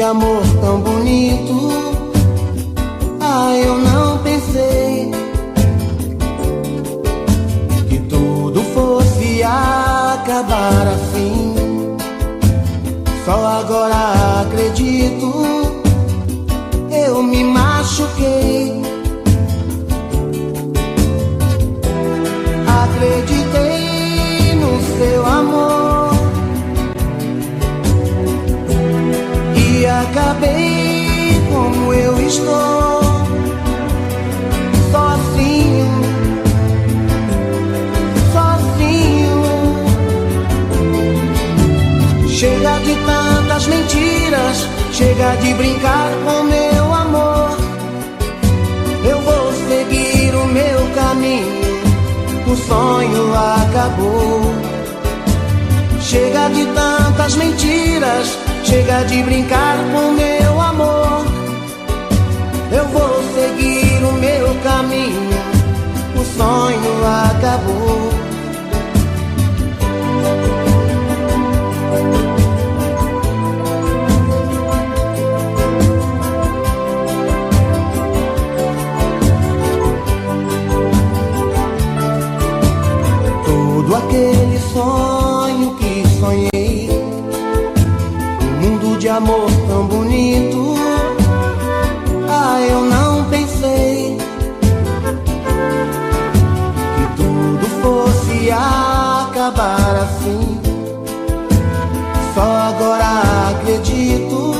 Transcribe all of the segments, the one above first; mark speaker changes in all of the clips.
Speaker 1: de amor tão bonito. Ah, eu não pensei que tudo fosse acabar assim. Só agora acredito, eu me machuquei. Acreditei no seu amor e acabei como eu estou, sozinho, sozinho. Chega de tantas mentiras, chega de brincar com meu amor. Eu vou seguir o meu caminho, o sonho acabou. Chega de tantas mentiras, chega de brincar com meu amor. Eu vou seguir o meu caminho, o sonho acabou. Todo aquele sonho que sonhei, um mundo de amor tão bonito. Ah, eu não pensei que tudo fosse acabar assim. Só agora acredito,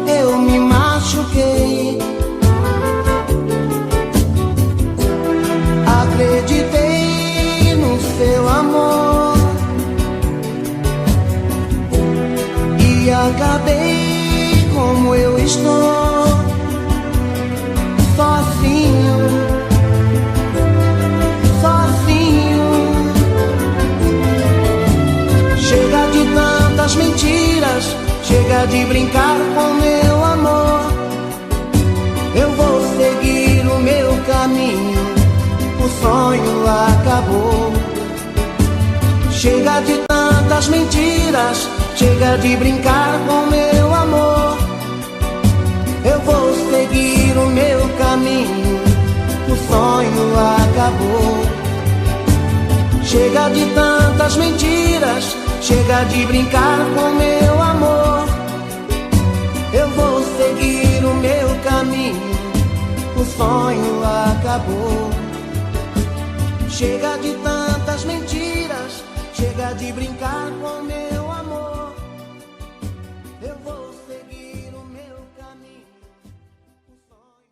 Speaker 1: eu me machuquei. Acreditei no seu amor e acabei como eu estou, sozinho, sozinho. Chega de tantas mentiras, chega de brincar com meu amor. Eu vou seguir o meu caminho, o sonho acabou. Chega de tantas mentiras, chega de brincar com meu amor. Eu vou seguir o meu caminho, o sonho acabou. Chega de tantas mentiras, chega de brincar com meu amor. Eu vou seguir o meu caminho, o sonho acabou. Chega de tantas mentiras, chega de brincar com meu amor. Eu vou seguir o meu caminho, o sonho.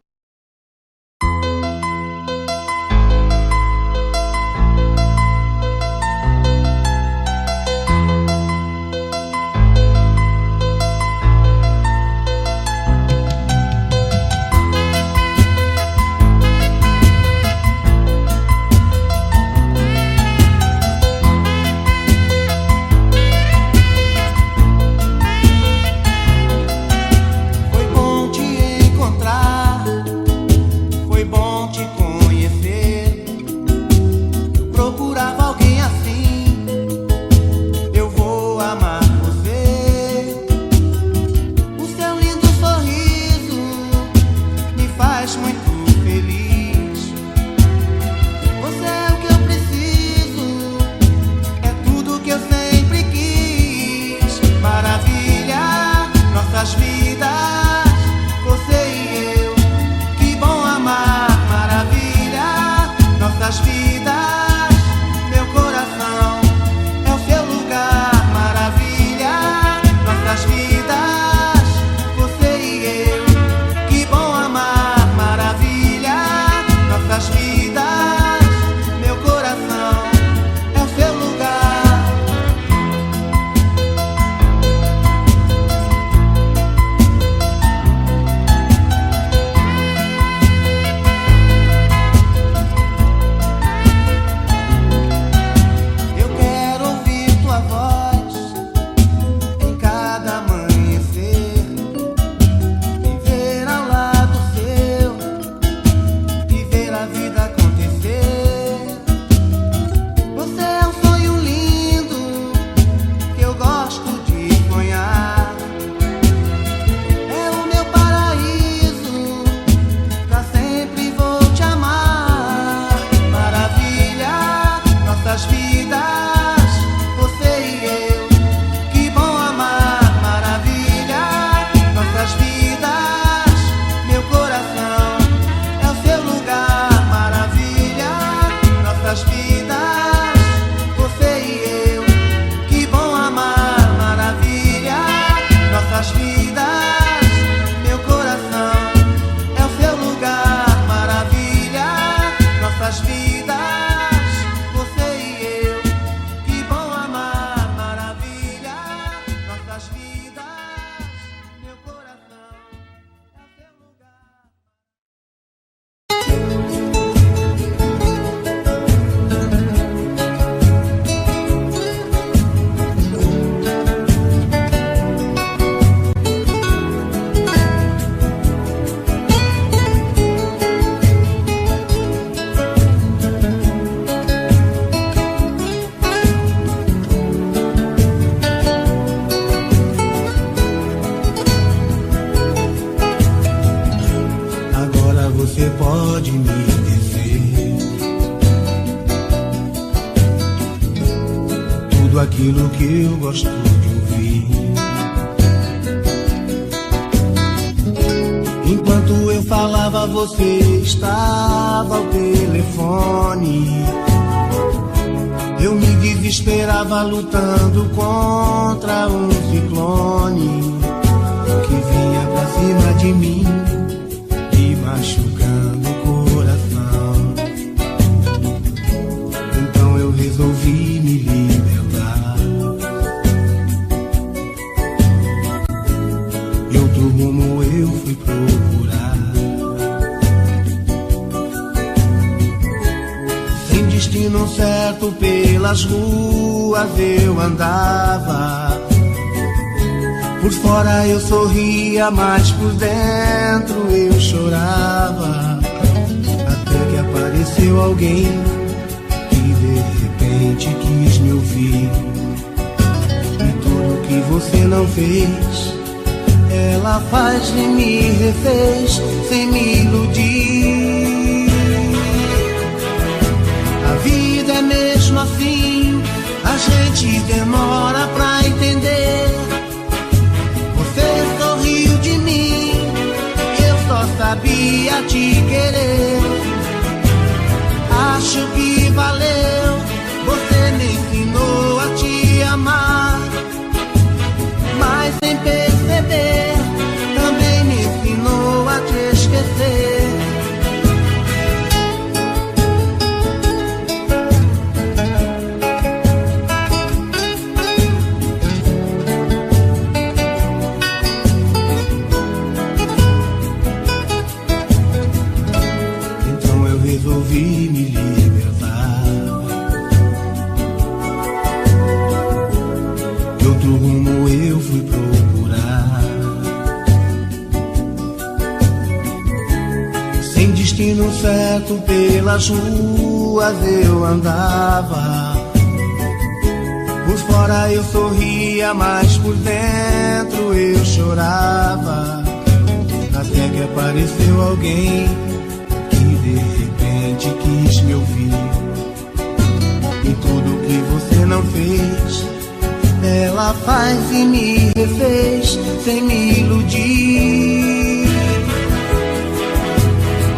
Speaker 1: aquilo que eu gosto de ouvir. Enquanto eu falava, você estava ao telefone. Eu me desesperava lutando contra um ciclone que vinha pra cima de mim, me machucando o coração. Então eu resolvi me libertar. E outro rumo eu fui procurar. Sem destino certo pelas ruas eu andava. Por fora eu sorria, mas por dentro eu chorava. Até que apareceu alguém que de repente quis me ouvir. E tudo que você não fez, ela faz e me refez sem me iludir. A vida é mesmo assim, a gente demora pra entender. Você sorriu de mim, eu só sabia te querer. Acho que valeu, você me ensinou a te amar. Mas sem perceber, também me ensinou a te esquecer. Resolvi me libertar. De outro rumo eu fui procurar. Sem destino certo pelas ruas eu andava. Por fora eu sorria, mas por dentro eu chorava. Até que apareceu alguém de repente quis me ouvir. E tudo que você não fez, ela faz e me refez sem me iludir.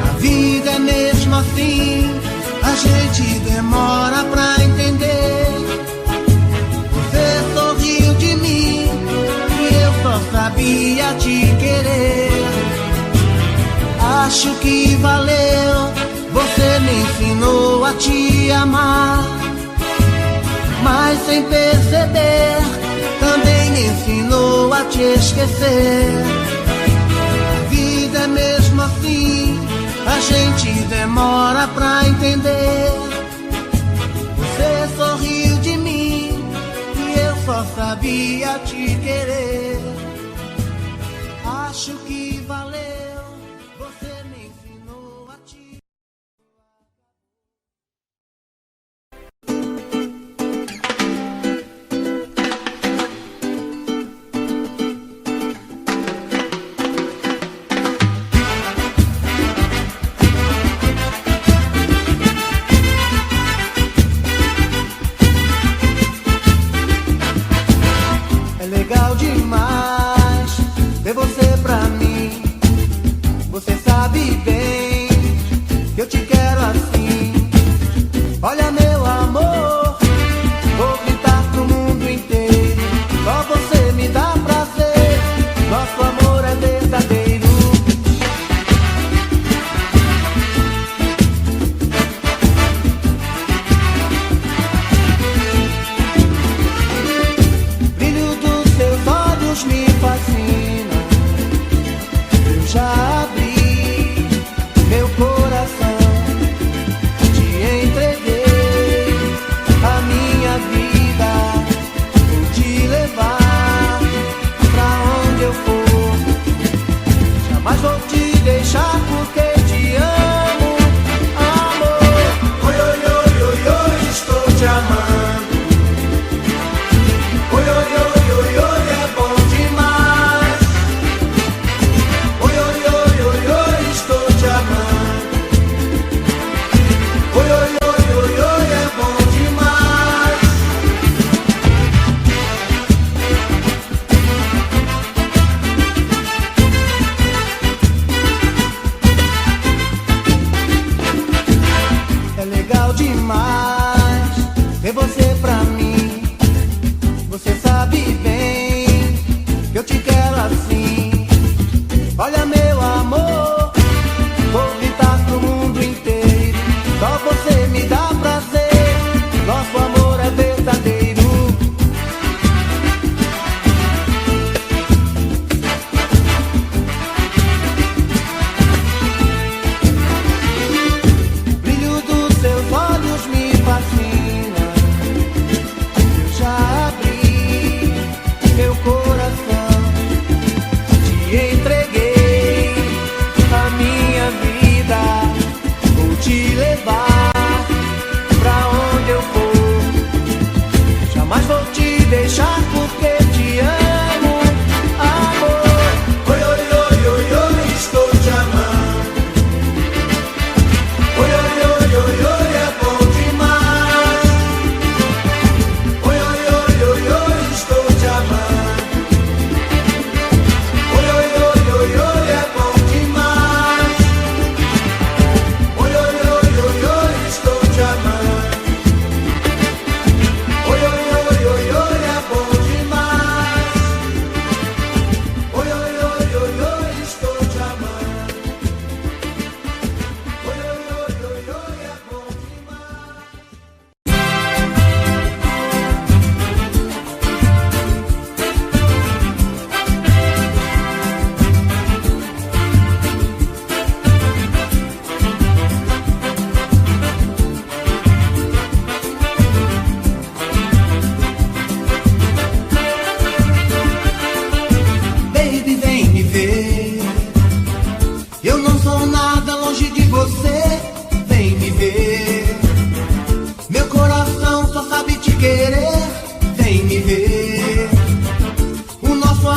Speaker 1: A vida é mesmo assim, a gente demora pra entender. Você sorriu de mim e eu só sabia te querer. Acho que valeu, você me ensinou a te amar. Mas sem perceber, também me ensinou a te esquecer. A vida é mesmo assim, a gente demora pra entender. Você sorriu de mim e eu só sabia te querer. Acho que valeu. É legal demais ter você pra mim. Você sabe bem que eu te quero assim. Olha meu amor, vou gritar pro mundo inteiro. Só você me dá prazer, nosso amor é verdadeiro. Brilho dos seus olhos me faz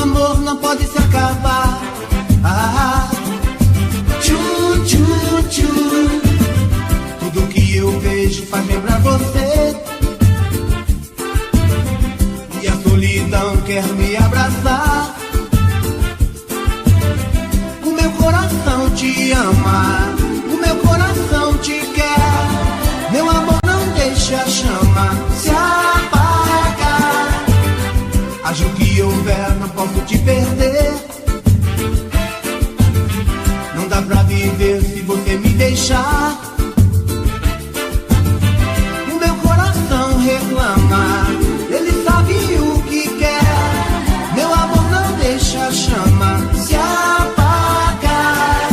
Speaker 1: amor não pode se acabar. Tchu, tchu, tchu. Tudo que eu vejo faz lembrar você. E a solidão quer me abraçar. O meu coração te ama, o meu coração te quer. Meu amor, não deixa a chama se apagar. Haja o que houver, não posso te perder. Não dá pra viver se você me deixar. O meu coração reclama, ele sabe o que quer. Meu amor, não deixa a chama se apagar.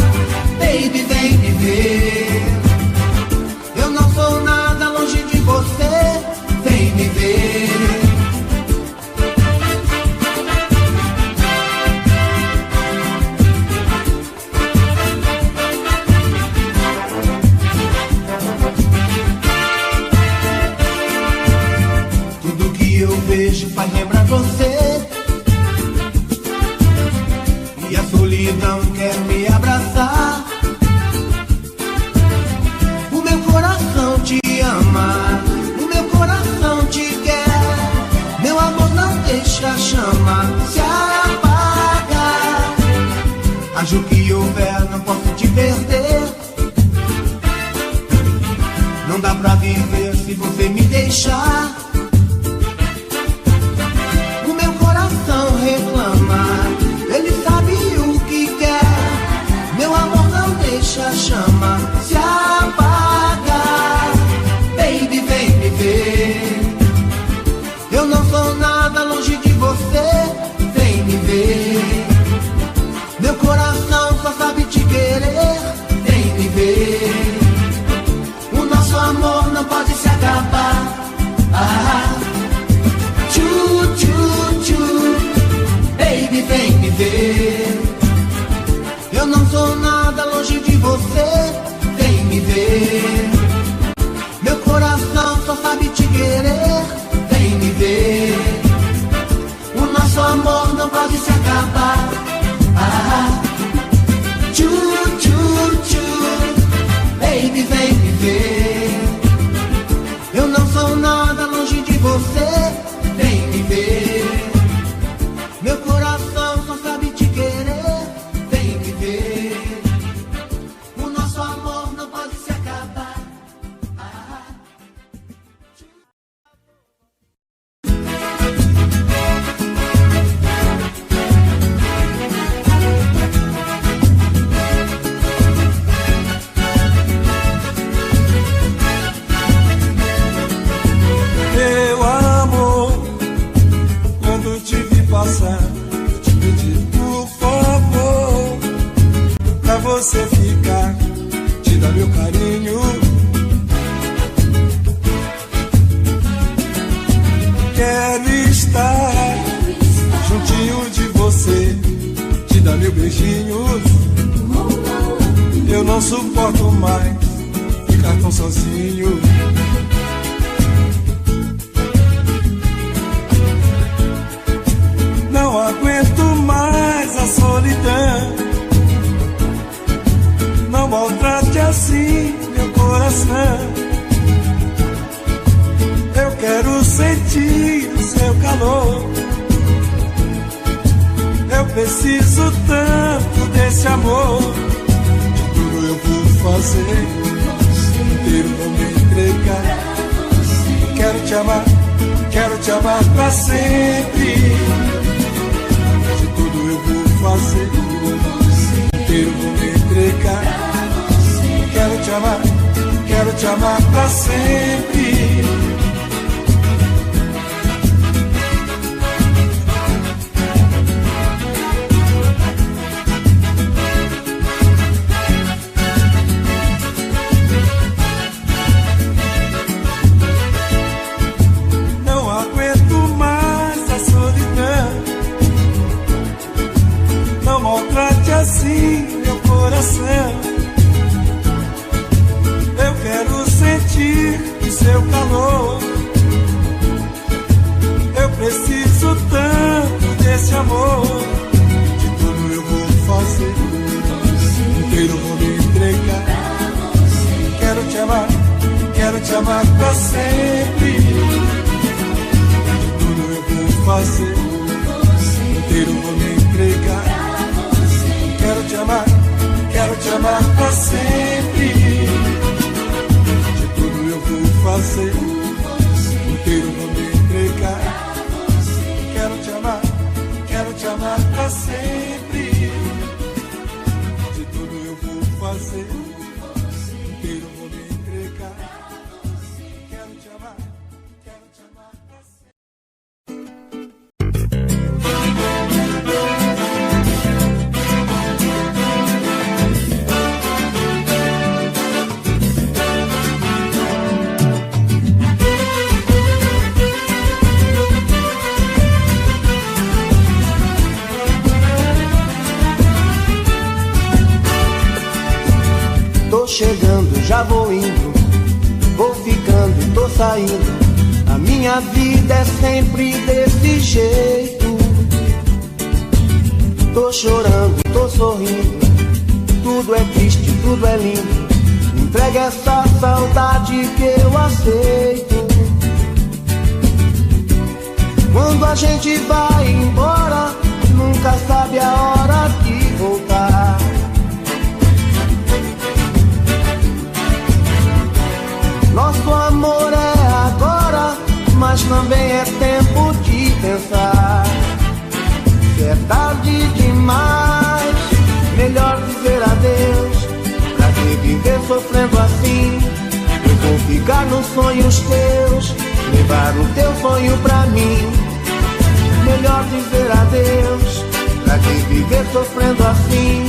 Speaker 1: Baby, vem me ver. Eu não sou nada longe de você. Vem me ver. Faz lembrar você. E a solidão quer me abraçar. O meu coração te ama, o meu coração te quer. Meu amor, não deixa a chama se apagar. Haja o que houver, não posso te perder. Não dá pra viver se você me deixar. Reclama, ele sabe o que quer. Meu amor, não deixa a chama se apagar. Baby, vem me ver. Eu não sou nada longe de você. Vem me ver. Meu coração só sabe te querer. Vem me ver. O nosso amor não pode se acabar. Tchu, tchu, tchu. Baby, vem me ver. Eu não sou nada longe de você. Vem me ver. Meu coração só sabe te querer. Vem me ver. O nosso amor não pode se acabar. Tchu, tchu, tchu. Baby, vem me ver. Eu não sou nada longe de você. Vem me ver. Meu coração só sabe te querer. Vem me ver. O nosso amor não pode se acabar.
Speaker 2: Meu amor, quando te vi passar, eu te pedi por favor, pra você ficar, te dar meu carinho. Quero estar juntinho de você, te dar meu beijinho. Eu não suporto mais ficar tão sozinho. Não aguento mais a solidão. Não maltrate assim meu coração. Eu quero sentir o seu calor. Eu preciso tanto desse amor. De tudo eu vou fazer, inteiro vou me entregar. Quero te amar pra sempre. Fazer, inteiro vou me entregar. Quero te amar pra sempre. Não aguento mais a solidão. Não maltrate assim meu coração. Eu quero sentir o seu calor. Eu preciso tanto desse amor. amor. De tudo eu vou fazer, inteiro vou me entregar. Quero te amar pra sempre. De tudo eu vou fazer, inteiro vou me entregar. Quero te amar pra sempre. De tudo eu vou fazer, inteiro vou me entregar. Quero te amar pra sempre. De tudo eu vou fazer, inteiro vou me entregar. Quero te amar pra sempre.
Speaker 1: Tô chegando, já vou indo, vou ficando, tô saindo. A minha vida é sempre desse jeito. Tô chorando, tô sorrindo, tudo é triste, tudo é lindo. Entrega essa saudade que eu aceito. Quando a gente vai embora, nunca sabe a hora de voltar. Nosso amor é agora, mas também é tempo de pensar. Se é tarde demais, melhor dizer adeus. Pra que viver sofrendo assim? Eu vou ficar nos sonhos teus, levar o teu sonho pra mim. Melhor dizer adeus. Pra que viver sofrendo assim?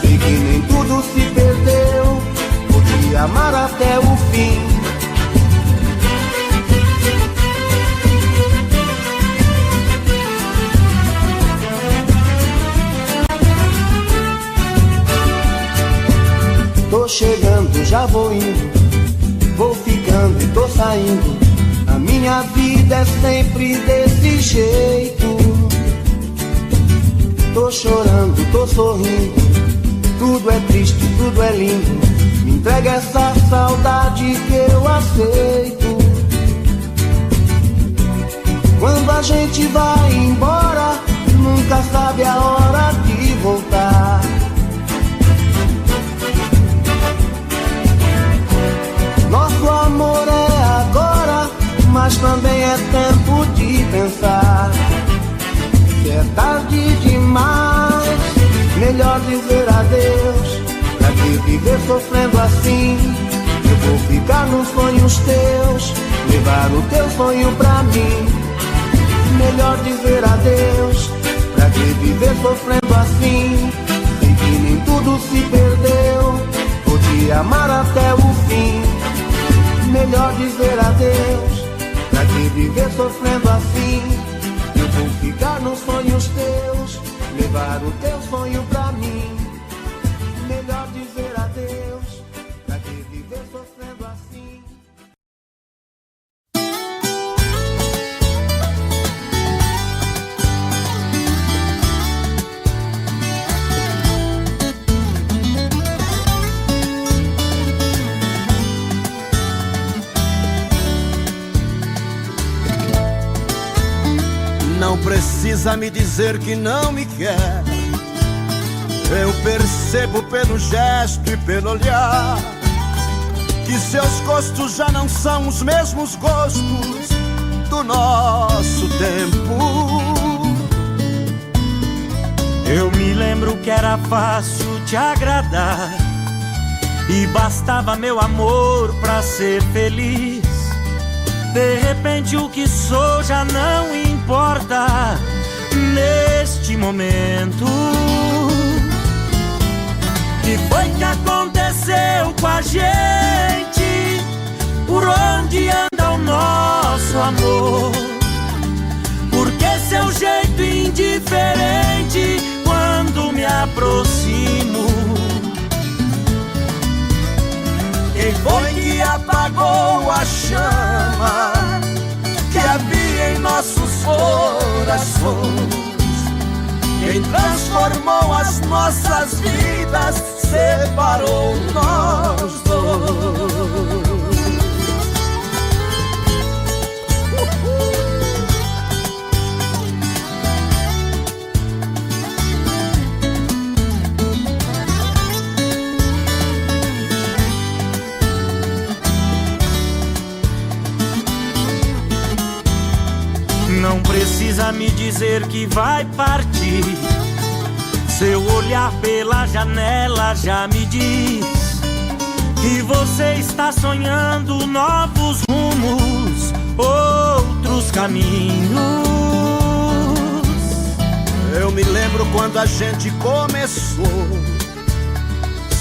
Speaker 1: Sei que nem tudo se perdeu, vou te amar até o fim. Tô chegando, já vou indo, vou ficando e tô saindo. A minha vida é sempre desse jeito. Tô chorando, tô sorrindo, tudo é triste, tudo é lindo. Me entrega essa saudade que eu aceito. Quando a gente vai embora, nunca sabe a hora de voltar. Nosso amor é agora, mas também é tempo de pensar. Se é tarde demais, melhor dizer adeus. Pra que viver sofrendo assim? Eu vou ficar nos sonhos teus, levar o teu sonho pra mim. Melhor dizer adeus. Pra que viver sofrendo assim? Sei que nem tudo se perdeu, vou te amar até o fim. Melhor dizer adeus. Pra que viver sofrendo assim? Eu vou ficar nos sonhos teus, levar o teu sonho pra mim. Melhor dizer adeus. Pra que viver sofrendo assim?
Speaker 3: Não precisa me dizer que não me quer. Eu percebo pelo gesto e pelo olhar que seus gostos já não são os mesmos gostos do nosso tempo.
Speaker 4: Eu me lembro que era fácil te agradar e bastava meu amor pra ser feliz. De repente o que sou já não importa neste momento. Que foi que aconteceu com a gente? Por onde anda o nosso amor? Por que seu jeito indiferente quando me aproximo? Quem foi que apagou a chama que havia em nossos corações?
Speaker 3: Quem transformou as nossas vidas separou nós dois.
Speaker 4: Não precisa me dizer que vai partir. Seu olhar pela janela já me diz que você está sonhando novos rumos, outros caminhos.
Speaker 3: Eu me lembro quando a gente começou,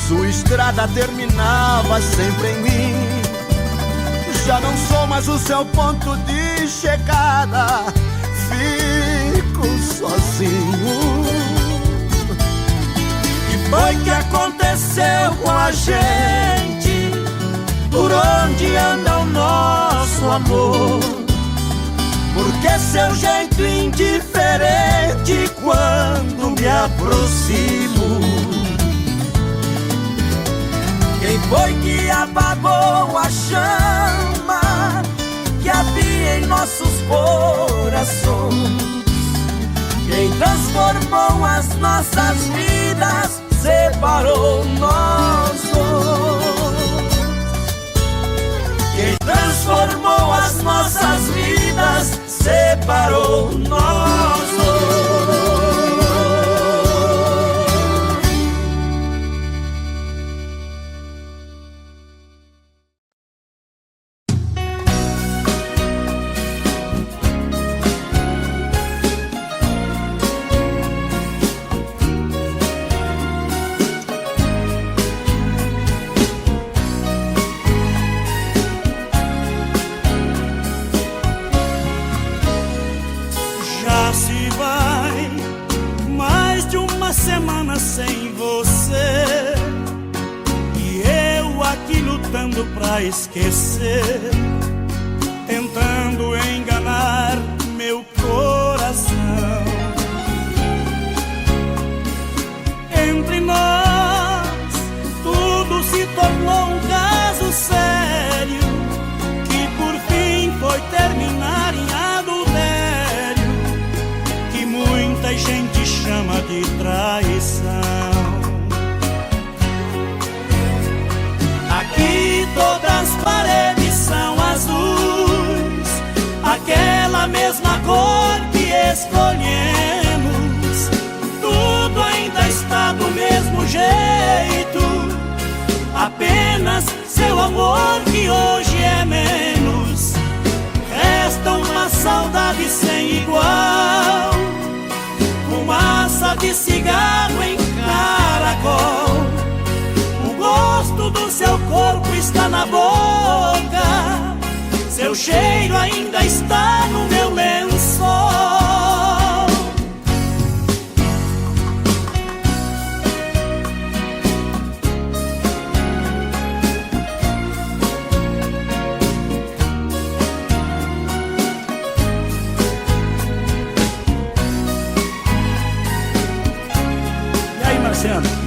Speaker 3: sua estrada terminava sempre em mim. Já não sou mais o seu ponto de chegada, fico sozinho.
Speaker 4: Que foi que aconteceu com a gente? Por onde anda o nosso amor? Porque seu jeito indiferente quando me aproximo? Quem foi que apagou a chama que havia em nossos corações? Quem transformou as nossas vidas separou nós dois. Quem transformou as nossas vidas separou nós dois.
Speaker 5: Semana sem você e eu aqui lutando pra esquecer, tentando enganar meu coração. Entre nós tudo se tornou um caso sério, que por fim foi terminar em adultério, que muita gente chama de traição. Aqui todas as paredes são azuis, aquela mesma cor que escolhemos. Tudo ainda está do mesmo jeito, apenas seu amor que hoje é menos. Resta uma saudade sem igual, fumaça de cigarro em caracol. O gosto do seu corpo está na boca, seu cheiro ainda está no meu lençol.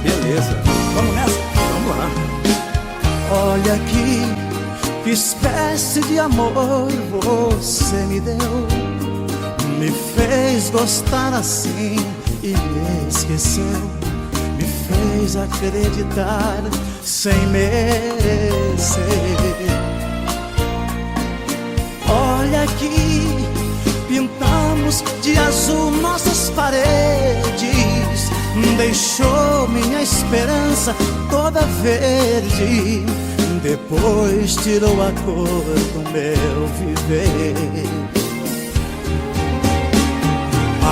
Speaker 5: Beleza, vamos nessa? Vamos lá.
Speaker 1: Olha aqui, que espécie de amor você me deu. Me fez gostar assim e me esqueceu. Me fez acreditar sem merecer. Olha aqui, pintamos de azul nossas paredes, deixou minha esperança toda verde, depois tirou a cor do meu viver.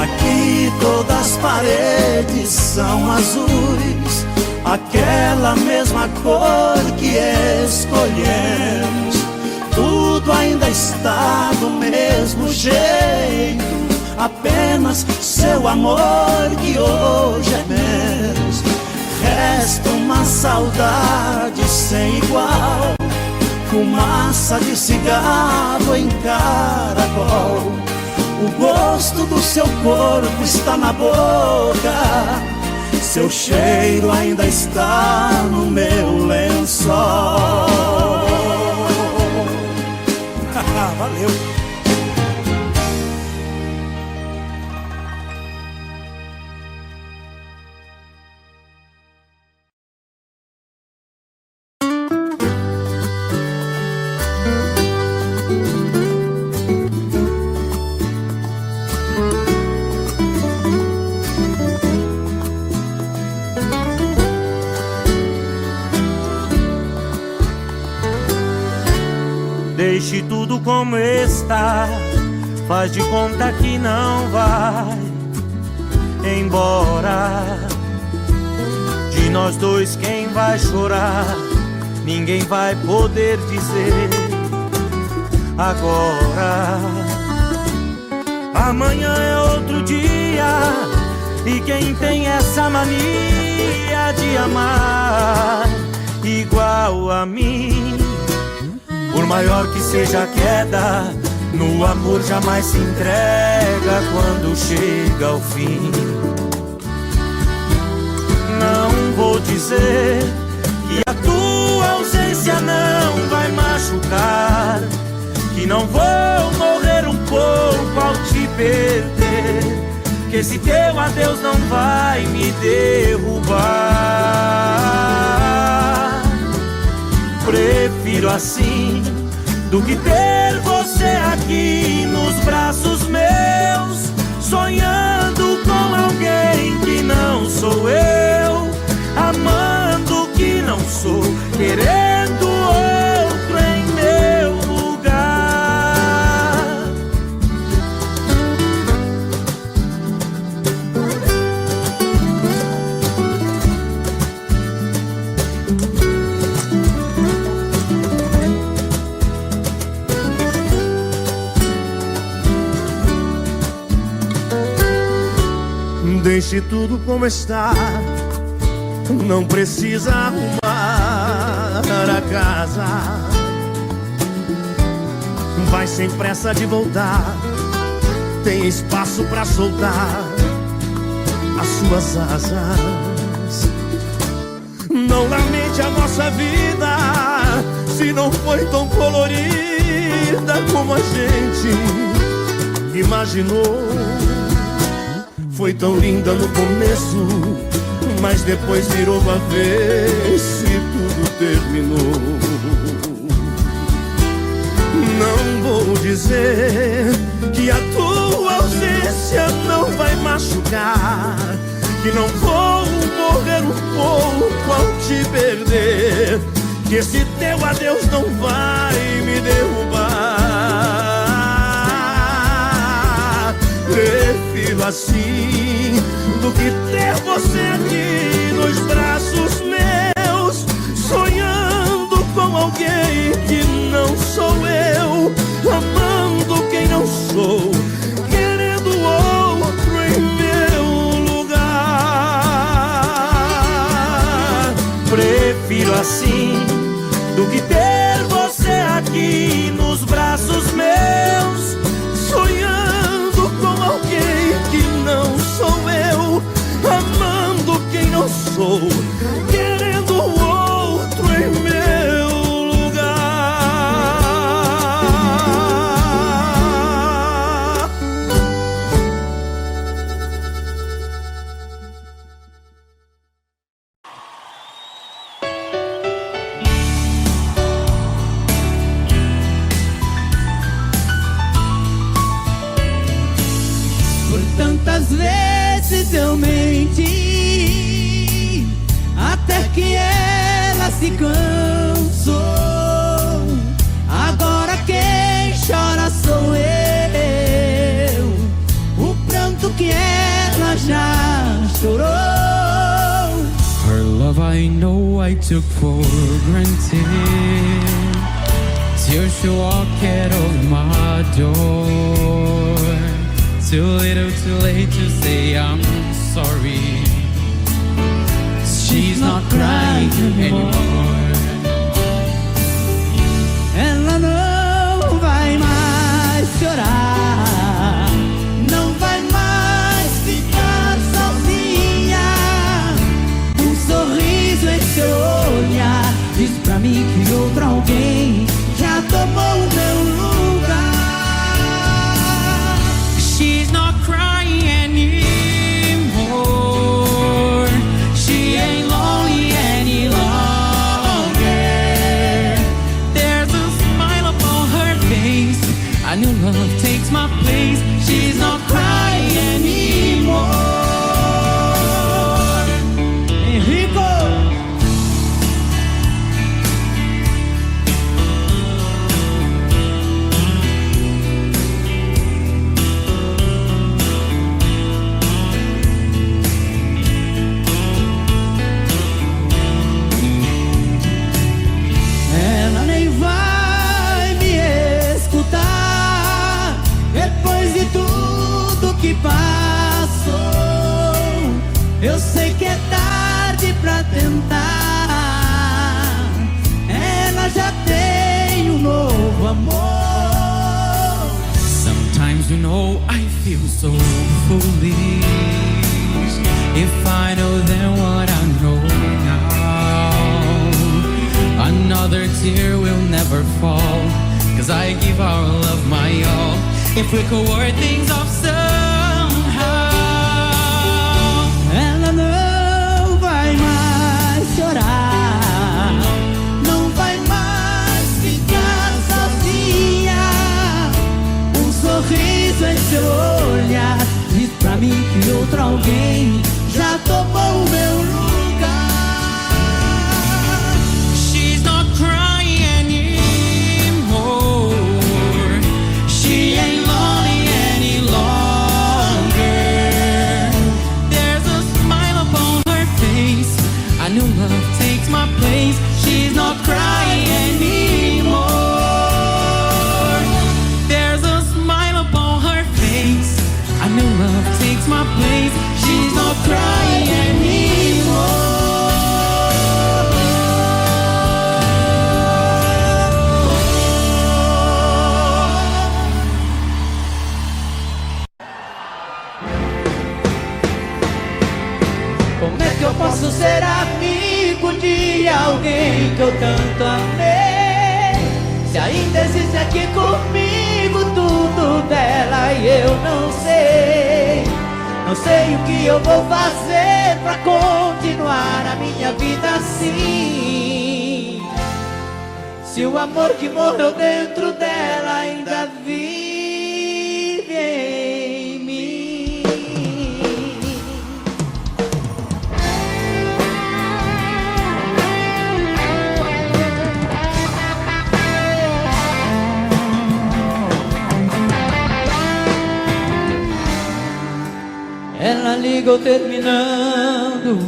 Speaker 1: Aqui todas as paredes são azuis, aquela mesma cor que escolhemos. Tudo ainda está do mesmo jeito, apenas seu amor que hoje é menos. Resta uma saudade sem igual, fumaça de cigarro em caracol.
Speaker 5: O gosto do seu corpo está na boca, seu cheiro ainda está no meu lençol. Valeu!
Speaker 4: Deixe tudo como está, faz de conta que não vai embora. De nós dois quem vai chorar, ninguém vai poder dizer agora. Amanhã é outro dia, e quem tem essa mania de amar igual a mim, por maior que seja a queda, no amor jamais se entrega quando chega ao fim. Não vou dizer que a tua ausência não vai machucar, que não vou morrer um pouco ao te perder, que esse teu adeus não vai me derrubar. Prefiro assim do que ter você aqui nos braços meus, sonhando com alguém que não sou eu, amando que não sou, querendo outro em meu lugar.
Speaker 3: Deixe tudo como está, não precisa arrumar a casa. Vai sem pressa de voltar, tem espaço pra soltar as suas asas. Não lamente a nossa vida, se não foi tão colorida como a gente imaginou. Foi tão linda no começo, mas depois virou avesso e tudo terminou. Não vou dizer que a tua ausência não vai machucar, que não vou morrer um pouco ao te perder, que esse teu adeus não vai me derrubar. Prefiro assim do que ter você aqui nos braços meus, sonhando com alguém que não sou eu, amando quem não sou, querendo outro em meu lugar.
Speaker 4: Prefiro assim do que ter você aqui nos braços meus,
Speaker 3: sonhando com alguém que não sou eu, amando quem não sou, querendo outro em meu lugar.
Speaker 1: Por tantas vezes eu menti, até que ela se cansou. Agora quem chora sou eu, o pranto que ela já chorou.
Speaker 6: Her love I know I took for granted, till she walked out of my door. Too little too late to say I'm sorry. She's not crying anymore.
Speaker 1: Ela não vai mais chorar, pra mim que outro alguém já tomou o meu lugar.
Speaker 6: She's not crying anymore. She ain't lonely any longer. There's a smile upon her face. I knew love takes my place. She's not crying anymore.
Speaker 1: Henrico! Ela nem vai me escutar depois de tudo que passou. Eu sei que é tarde pra tentar. Ela já tem um novo amor.
Speaker 6: Sometimes you know I feel so foolish. If I know then what I know now, another tear will never fall, 'cause I give our love my all. If we could work things off somehow.
Speaker 1: Ela não vai mais chorar, não vai mais ficar sozinha. Um sorriso em seu olhar diz pra mim que outro alguém já tomou o meu lugar.
Speaker 6: She's not crying anymore. She ain't lonely any longer. There's a smile upon her face. I knew love takes my place. She's not crying anymore. There's a smile upon her face. I knew love takes my place. She's not crying anymore.
Speaker 1: Como é que eu posso ser amigo de alguém que eu tanto amei? Se ainda existe aqui comigo tudo dela e eu não sei. Não sei o que eu vou fazer pra continuar a minha vida assim. Se o amor que morreu dentro dela ainda vive em mim. Ela ligou terminando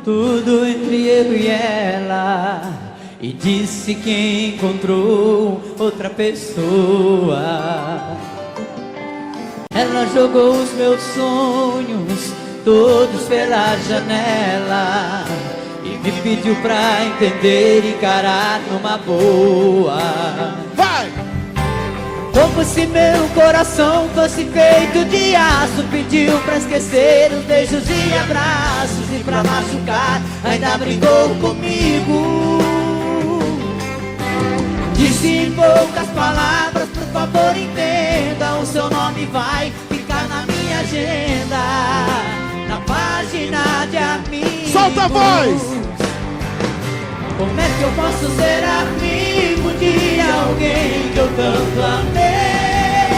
Speaker 1: tudo entre eu e ela e disse que encontrou outra pessoa. Ela jogou os meus sonhos todos pela janela e me pediu pra entender e encarar numa boa.
Speaker 3: Vai!
Speaker 1: Como se meu coração fosse feito de aço, pediu pra esquecer os beijos e abraços, e pra machucar ainda brigou comigo. Disse em poucas palavras, por favor entenda, o seu nome vai ficar na minha agenda, na página de amigos.
Speaker 3: Solta a voz!
Speaker 1: Como é que eu posso ser amigo de alguém que eu tanto amei?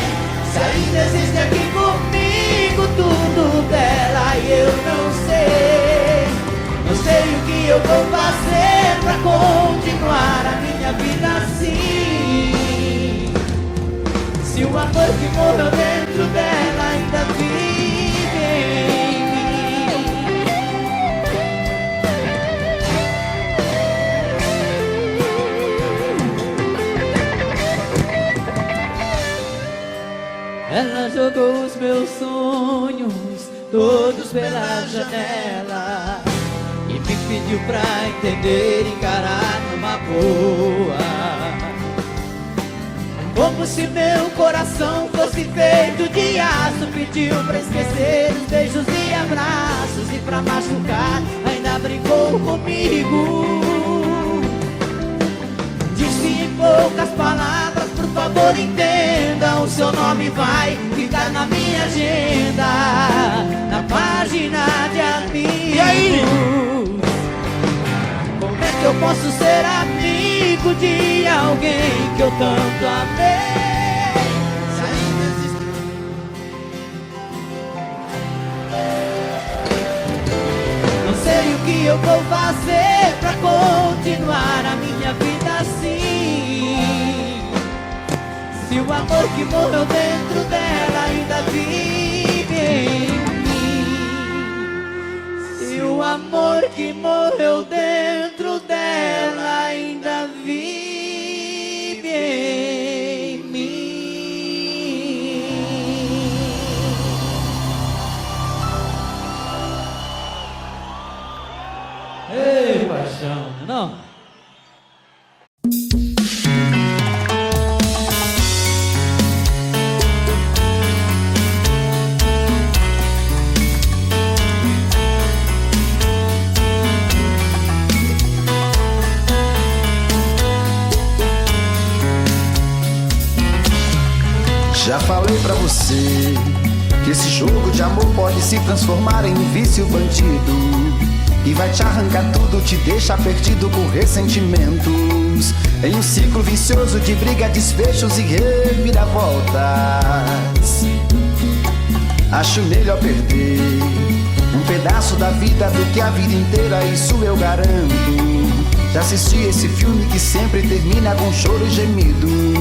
Speaker 1: Se ainda existe aqui comigo tudo dela e eu não sei. Não sei o que eu vou fazer pra continuar a minha vida assim. Se o amor que morreu dentro dela ainda vive em mim. Ela jogou os meus sonhos todos pela janela e me pediu pra entender e encarar numa boa. Como se meu coração fosse feito de aço, pediu pra esquecer os beijos e abraços, e pra machucar ainda brincou comigo. favor entenda, o seu nome vai ficar na minha agenda, na página de amigos.
Speaker 5: E aí?
Speaker 1: Como é que eu posso ser amigo de alguém que eu tanto amei? Se ainda existe... Não sei o que eu vou fazer pra continuar a minha vida assim. Se o amor que morreu dentro dela ainda vive em mim. Se o amor que morreu dentro dela ainda vive em mim. Ei, paixão, não?
Speaker 7: Já falei pra você que esse jogo de amor pode se transformar em um vício bandido, e vai te arrancar tudo, te deixar perdido por ressentimentos, em um ciclo vicioso de briga, desfechos e reviravoltas. Acho melhor perder um pedaço da vida do que a vida inteira, isso eu garanto. Já assisti esse filme que sempre termina com choro e gemido.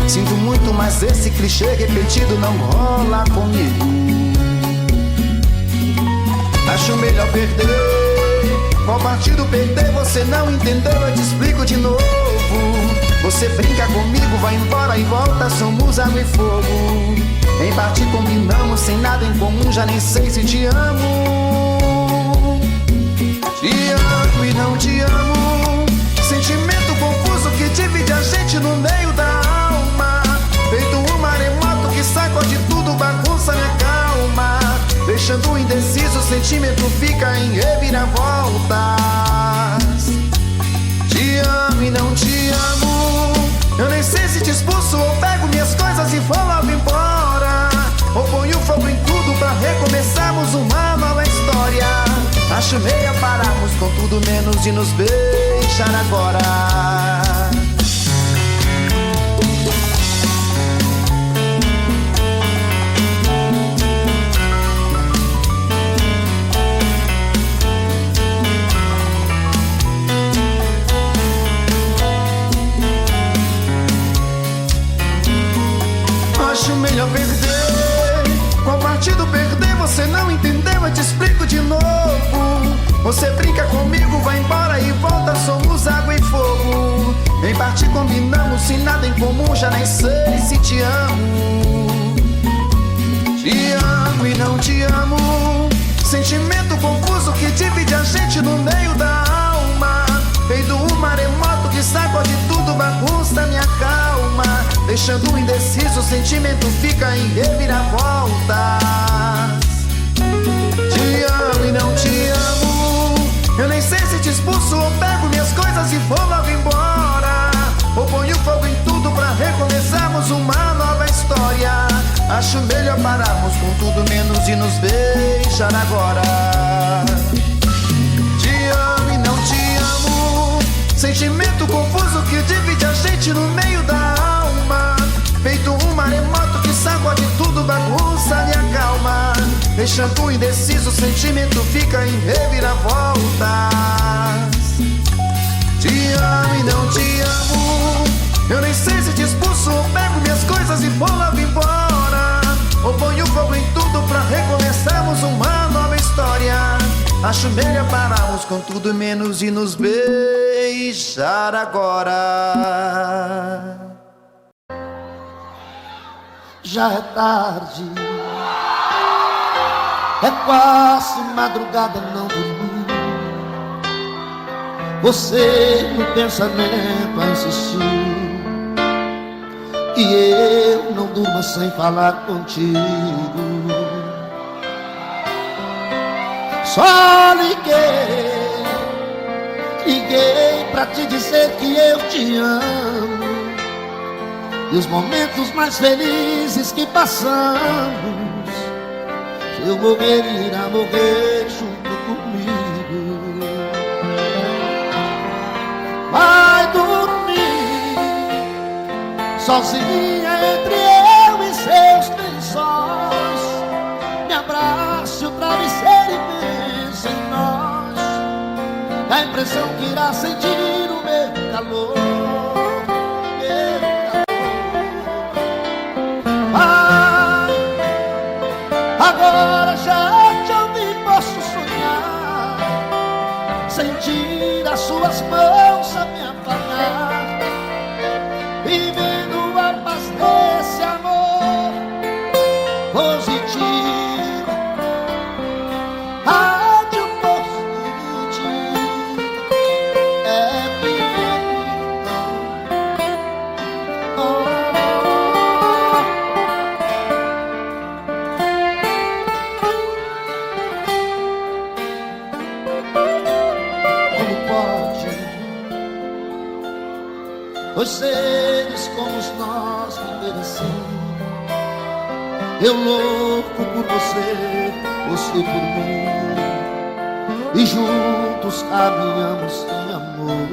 Speaker 7: Sinto muito, mas esse clichê repetido não rola comigo. Acho melhor perder. Qual partido perder? Você não entendeu, eu te explico de novo. Você brinca comigo, vai embora e volta, somos água e fogo. Em parte combinamos, sem nada em comum, já nem sei se te amo. Te amo e não te amo. Sentimento confuso que divide a gente no meio da alma. Feito um maremoto que sacode tudo, bagunça minha calma. Deixando indeciso, o sentimento fica em reviravoltas. Te amo e não te amo. Eu nem sei se te expulso ou pego minhas coisas e vou logo embora, ou ponho fogo em tudo pra recomeçarmos uma nova história. Acho meio pararmos com tudo menos de nos beijar agora. Acho melhor perder. Qual partido perder? Você não entendeu, eu te explico de novo. Você brinca comigo, vai embora e volta, somos água e fogo. Em parte combinamos, sem nada em comum, já nem sei se te amo. Te amo e não te amo. Sentimento confuso que divide a gente no meio da alma. Feito um maremoto que sacode tudo, bagunça minha calma. Deixando indeciso, o sentimento fica em reviravoltas. Te amo e não te amo. Eu nem sei se te expulso ou pego minhas coisas e vou logo embora, ou ponho fogo em tudo pra recomeçarmos uma nova história. Acho melhor pararmos com tudo menos de nos beijar agora. Te amo e não te amo. Sentimento confuso que divide a gente no meio da alma. Feito um maremoto que sacode tudo, bagunça minha calma. Deixando indeciso, o sentimento fica em reviravoltas. Te amo e não te amo. Eu nem sei se te expulso ou pego minhas coisas e vou logo embora, ou ponho fogo em tudo pra recomeçarmos uma nova história. Acho melhor pararmos com tudo menos de nos beijar agora.
Speaker 1: Já é tarde, é quase madrugada, não dormi. Você no pensamento a insistir, e eu não durmo sem falar contigo. Só liguei pra te dizer que eu te amo. e os momentos mais felizes que passamos. Se eu morrer, irá morrer junto comigo. Vai dormir sozinha entre eu e seus lençóis. Me abrace o travesseiro e pense em nós. Dá a impressão que irá sentir o meu calor. Agora já te ouvi, posso sonhar, sentir as suas mãos a me apagar, vivendo a paz desse amor positivo. Rádio positivo é os seres como nós viver assim. Eu louco por você, você por mim, e juntos caminhamos em amor.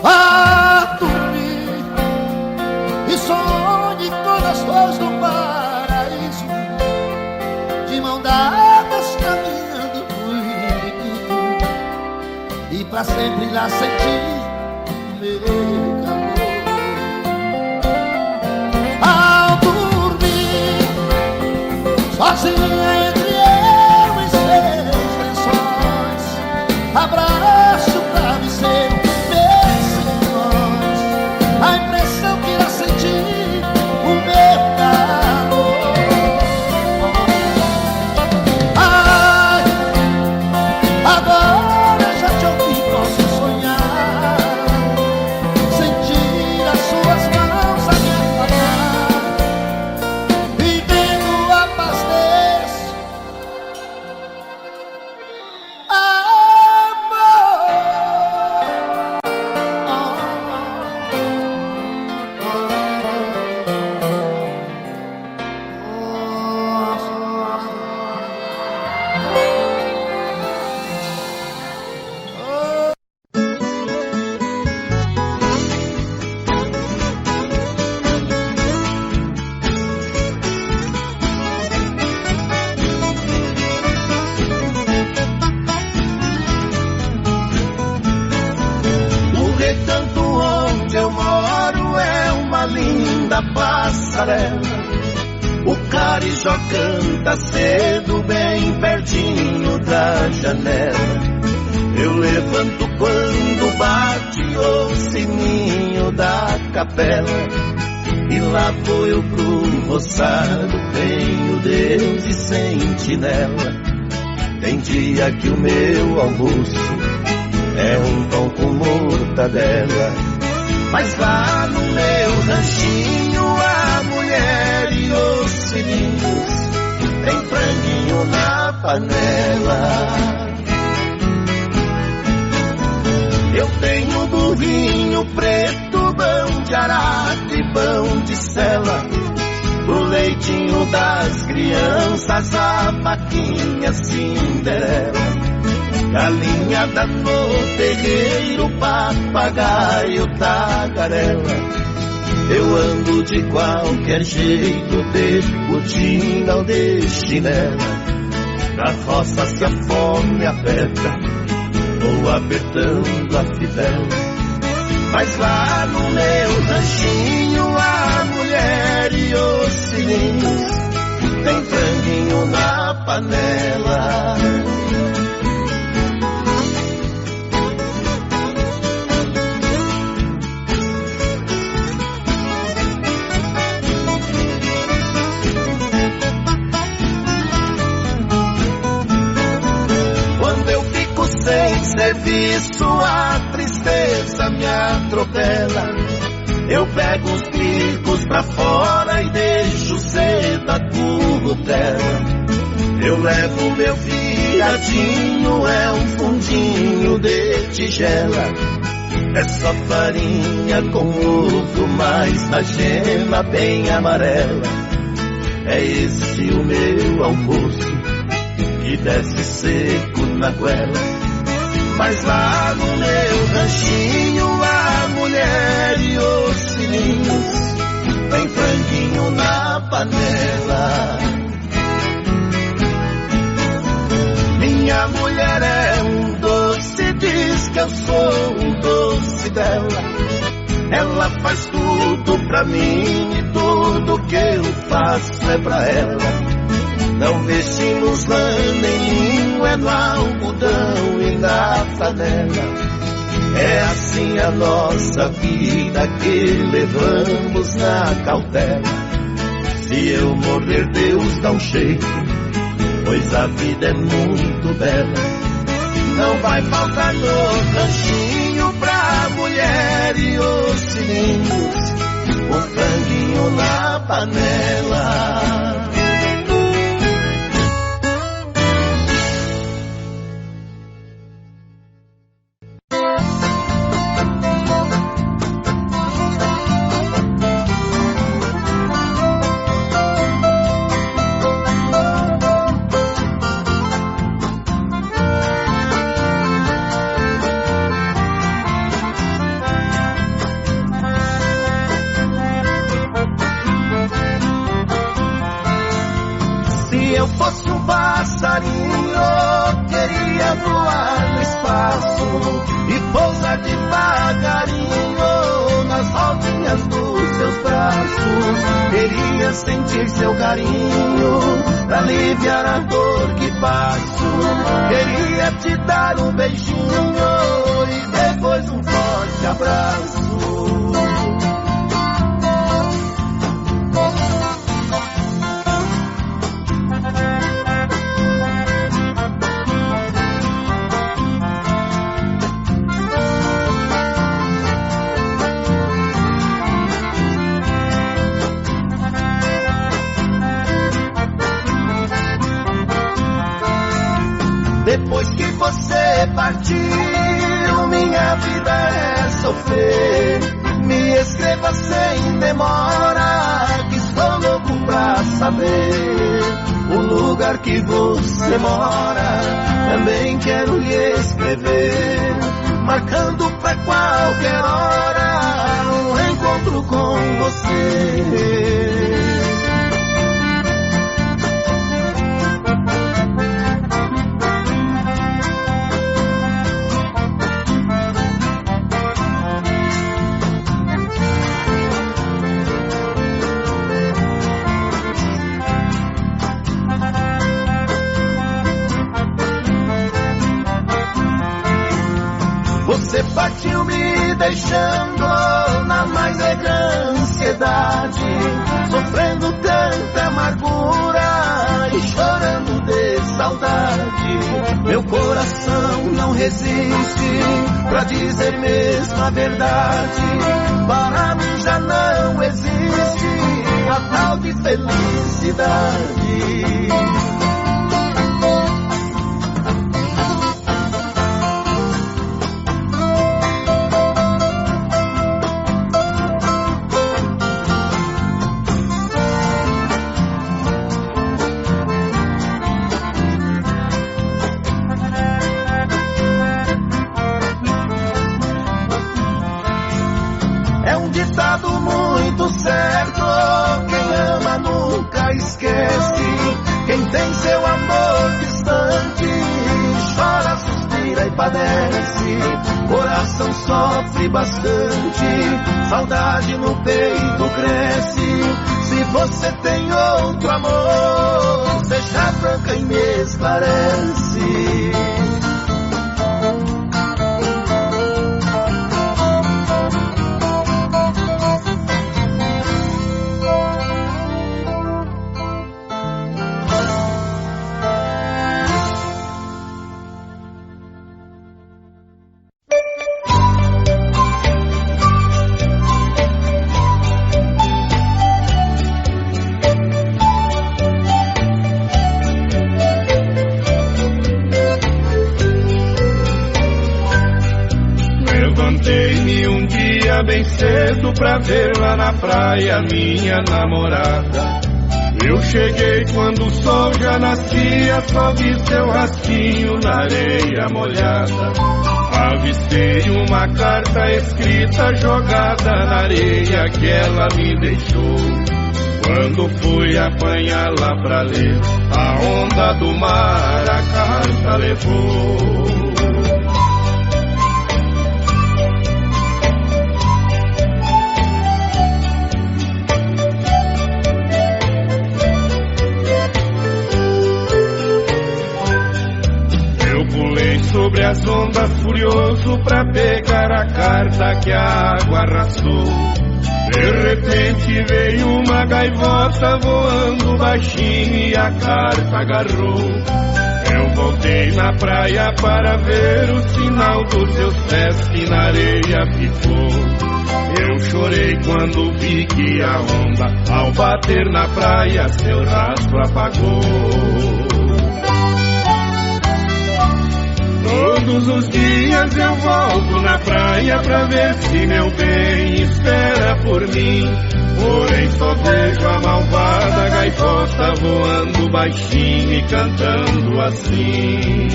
Speaker 1: Vá dormir e sonhe com as flores do paraíso, de mão dadas caminhando comigo, e pra sempre lá sentir o meu calor. Ao dormir sozinha entre eu e seus lençóis, abraço o travesseiro, pense em nós. A impressão que irá sentir o meu calor. Ai, agora já te ouvi, posso sonhar, sentir as suas mãos a me apagar, vivendo a paz desse
Speaker 3: O recanto onde eu moro é uma linda passarela. O carijó canta cedo bem pertinho da janela. Eu levanto quando bate o sininho da capela, e lá vou eu pro roçado, tenho Deus de sentinela. Tem dia que o meu almoço é um pão com mortadela, mas lá no meu ranchinho a mulher e os filhinhos tem franguinho na panela. Eu tenho burrinho preto, bão de arado e bão de sela, pro leitinho das crianças a vaquinha Cinderela. Galinhada no terreiro, papagaio, tagarela. Eu ando de qualquer jeito, de botina ou de chinela. Na roça se a fome aperta, vou apertando a fivela. Mas lá no meu ranchinho a mulher e os filhinhos tem franguinho na panela. Sem serviço a tristeza me atropela. Eu pego os bicos pra fora e deixo cedo a currutela. Eu levo meu fiadinho, é um fundinho de tigela.
Speaker 8: É só farinha com ovo, mas na gema bem amarela. É esse o meu almoço, que desce seco na goela. Mas lá no meu ranchinho, a mulher e os filhinhos, tem franguinho na panela. Minha mulher é um doce, diz que eu sou um doce dela. Ela faz tudo pra mim e tudo que eu faço é pra ela. Não vestimos lã nem linho, é no algodão e na flanela. É assim a nossa vida que levamos na cautela. Se eu morrer, Deus dá um jeito, pois a vida é muito bela. Não vai faltar no ranchinho pra mulher e os filhinhos, um franguinho na panela. Fosse um passarinho, queria voar no espaço e pousar devagarinho nas rodinhas dos seus braços. Queria sentir seu carinho pra aliviar a dor que passo. Queria te dar um beijinho e depois um forte abraço. Depois que você partiu, minha vida é sofrer. Me escreva sem demora, que estou louco pra saber o lugar que você mora. Também quero lhe escrever, marcando pra qualquer hora um encontro com você. Você partiu me deixando na mais velha ansiedade, sofrendo tanta amargura e chorando de saudade. Meu coração não resiste pra dizer mesmo a verdade. Para mim já não existe a tal de felicidade. Ditado muito certo, quem ama nunca esquece. Quem tem seu amor distante, chora, suspira e padece. Coração sofre bastante, saudade no peito cresce. Se você tem outro amor, seja franca e me esclarece. manhã bem cedo pra ver lá na praia minha namorada. Eu cheguei quando o sol já nascia, só vi seu rastinho na areia molhada. Avistei uma carta escrita jogada na areia que ela me deixou. Quando fui apanhá-la pra ler, a onda do mar a carta levou. Sobre as ondas furioso pra pegar a carta que a água arrastou. De repente veio uma gaivota voando baixinho e a carta agarrou. Eu voltei na praia para ver o sinal dos seus pés que na areia ficou. Eu chorei quando vi que a onda ao bater na praia seu rastro apagou. Todos os dias eu volto na praia pra ver se meu bem espera por mim. Porém só vejo a malvada gaivota voando baixinho e cantando assim.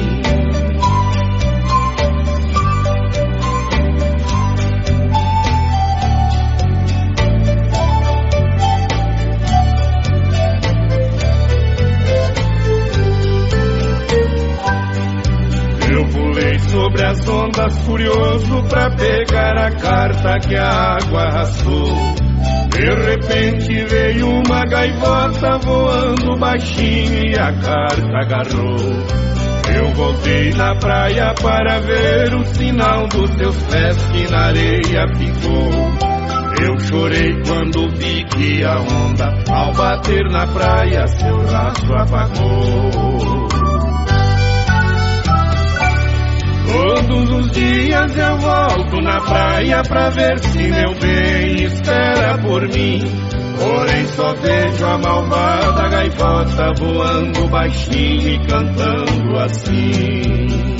Speaker 8: Sobre as ondas furioso pra pegar a carta que a água arrastou. De repente veio uma gaivota voando baixinho e a carta agarrou. Eu voltei na praia para ver o sinal dos seus pés que na areia ficou. Eu chorei quando vi que a onda ao bater na praia seu rastro apagou. Todos os dias eu volto na praia pra ver se meu bem espera por mim. Porém só vejo a malvada gaivota voando baixinho e cantando assim.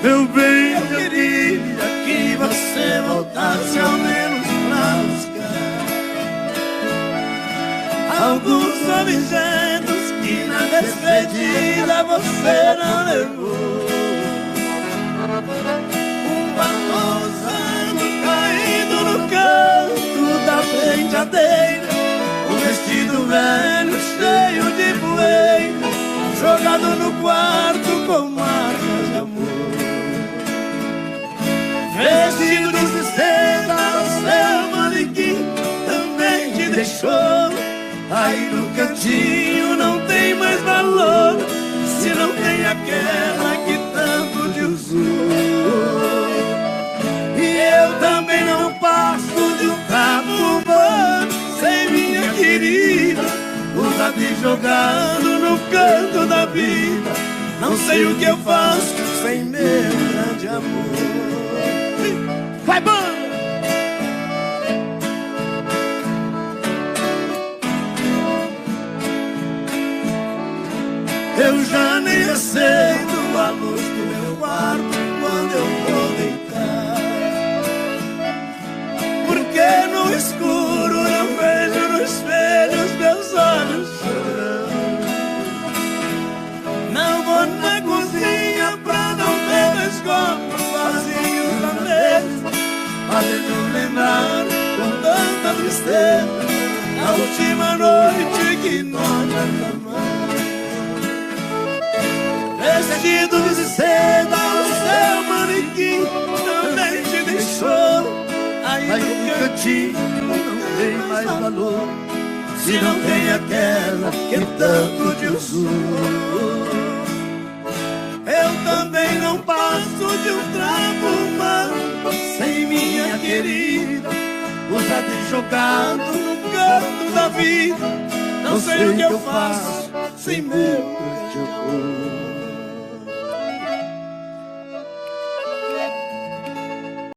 Speaker 5: Meu bem, eu queria que você voltasse ao menos pra buscar alguns objetos que na despedida você não levou. Um batom usado caído no canto da penteadeira, um vestido velho cheio de poeira jogado no quarto com marcas de amor. Vestido de seda, o seu manequim também te deixou. Aí no cantinho não tem mais valor, se não tem aquela que tanto te usou. E eu também não passo de um trapo humano, sem minha querida, usado e jogado no canto da vida. Não sei o que eu faço sem meu grande amor. Vai, banda! Eu já nem acendo a luz do meu quarto quando eu vou deitar, porque no escuro eu vejo no espelho os meus olhos chorando. Não vou na cozinha pra não ver dois copos vazios na mesa, fazendo lembrar com tanta tristeza a última noite que nós amamos. Vestido de seda, o seu manequim também te deixou.
Speaker 8: ti não tem mais valor, se não tem aquela que tanto te usou. Eu também não passo de um trapo humano, sem minha querida, usado e jogado no canto da vida. Não sei o que eu faço sem meu amor.